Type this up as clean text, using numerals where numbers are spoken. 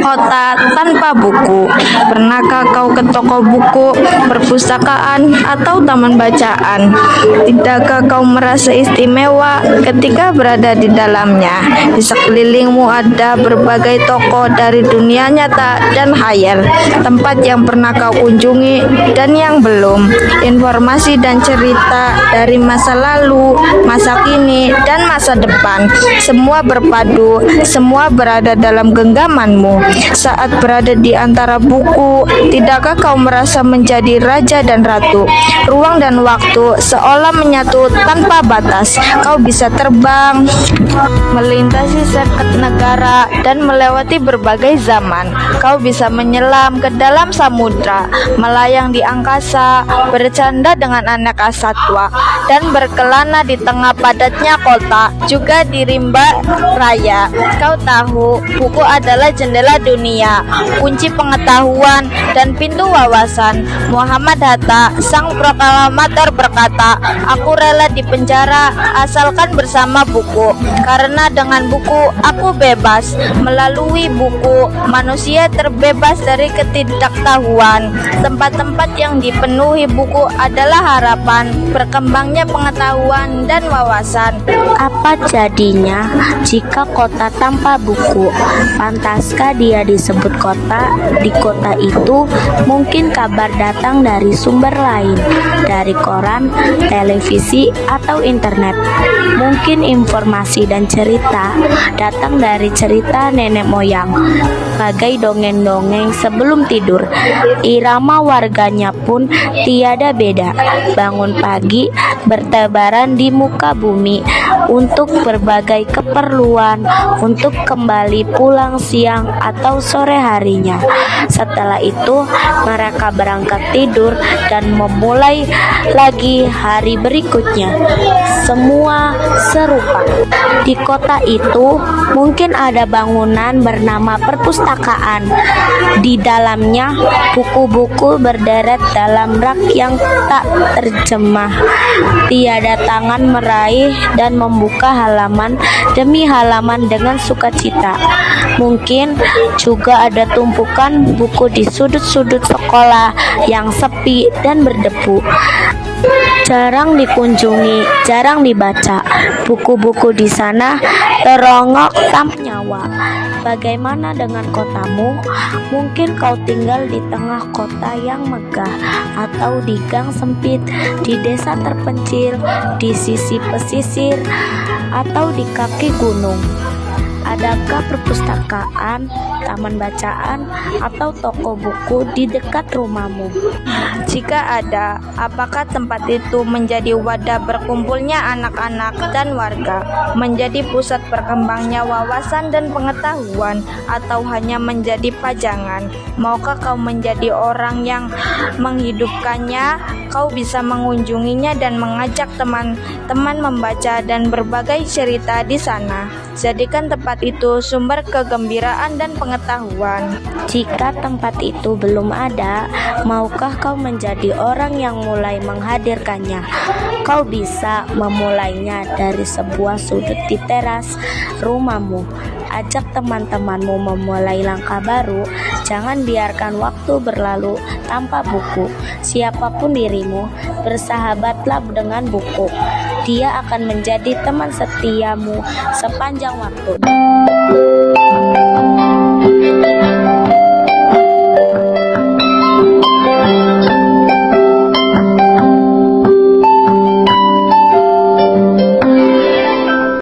kota tanpa buku? Pernahkah kau ke toko buku, perpustakaan, atau taman bacaan? Tidakkah kau merasa istimewa ketika berada di dalamnya? Di sekelilingmu ada berbagai toko dari dunia nyata dan khayal, tempat yang pernah kau kunjungi dan yang belum. Informasi dan cerita dari masa lalu, masa kini, dan masa depan, semua berpadu, semua berada dalam genggamanmu. Saat berada di antara buku, tidakkah kau merasa menjadi raja dan ratu? Ruang dan waktu seolah menyatu tanpa batas. Kau bisa terbang, melintasi sirkuit negara, dan melewati berbagai zaman. Kau bisa menyelam ke dalam samudra, melayang di angkasa, bercanda dengan aneka satwa, dan berkelana di tengah padatnya kota, juga di rimba raya. Kau tahu, buku adalah jendela dunia, kunci pengetahuan, dan pintu wawasan. Muhammad Hatta, sang proklamator, berkata, "Aku rela dipenjara asalkan bersama buku, karena dengan buku aku bebas. Melalui buku, manusia terbebas dari ketidaktahuan. Tempat-tempat yang dipenuhi buku adalah harapan berkembangnya pengetahuan dan wawasan." Apa jadinya jika kota tanpa buku? Pantaskah dia disebut kota? Di kota itu mungkin kabar datang dari sumber lain, dari koran, televisi, atau internet. Mungkin informasi dan cerita datang dari cerita nenek moyang, bagai dongeng-dongeng sebelum tidur. Irama warganya pun tiada beda. Bangun pagi, bertebaran di muka bumi untuk berbagai keperluan, untuk kembali pulang siang atau sore harinya. Setelah itu mereka berangkat tidur dan memulai lagi hari berikutnya. Semua serupa. Di kota itu mungkin ada bangunan bernama perpustakaan. Di dalamnya buku-buku berderet dalam rak yang tak terjemah. Tiada tangan meraih dan membuka halaman demi halaman dengan sukacita. Mungkin juga ada tumpukan buku di sudut-sudut sekolah yang sepi dan berdebu. Jarang dikunjungi, jarang dibaca. Buku-buku di sana terongok tanpa nyawa. Bagaimana dengan kotamu? Mungkin kau tinggal di tengah kota yang megah, atau di gang sempit, di desa terpencil, di sisi pesisir, atau di kaki gunung. Adakah perpustakaan, taman bacaan, atau toko buku di dekat rumahmu? Jika ada, apakah tempat itu menjadi wadah berkumpulnya anak-anak dan warga, menjadi pusat berkembangnya wawasan dan pengetahuan, atau hanya menjadi pajangan? Maukah kau menjadi orang yang menghidupkannya? Kau bisa mengunjunginya dan mengajak teman-teman membaca dan berbagai cerita di sana. Jadikan tempat itu sumber kegembiraan dan pengetahuan. Jika tempat itu belum ada, maukah kau menjadi orang yang mulai menghadirkannya? Kau bisa memulainya dari sebuah sudut di teras rumahmu. Ajak teman-temanmu memulai langkah baru. Jangan biarkan waktu berlalu tanpa buku. Siapapun dirimu, bersahabatlah dengan buku. Dia akan menjadi teman setiamu sepanjang waktu.